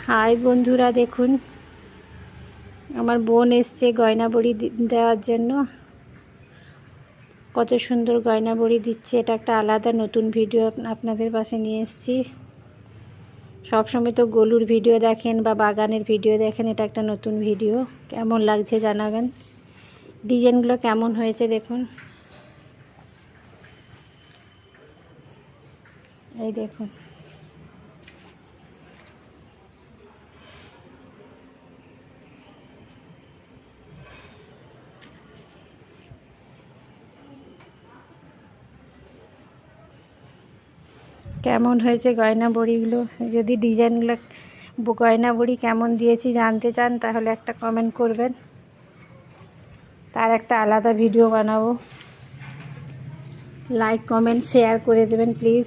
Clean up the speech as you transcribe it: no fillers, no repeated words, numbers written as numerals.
High বন্ধুরা, দেখুন আমার বোন এসছে গয়না বড়ি দেওয়ার জন্য। কত সুন্দর গয়না বড়ি দিচ্ছে। এটা একটা আলাদা নতুন ভিডিও আপনাদের পাশে নিয়ে এসেছি। সবসময় তো গলুর ভিডিও দেখেন বা বাগানের ভিডিও দেখেন, এটা একটা নতুন ভিডিও। কেমন লাগছে জানাবেন। ডিজাইনগুলো কেমন হয়েছে দেখুন। এই দেখুন, কেমন হয়েছে গয়না বড়িগুলো। যদি ডিজাইনগুলো গয়না বড়ি কেমন দিয়েছি জানতে চান তাহলে একটা কমেন্ট করবেন, তার একটা আলাদা ভিডিও বানাবো। লাইক কমেন্ট শেয়ার করে দেবেন প্লিজ।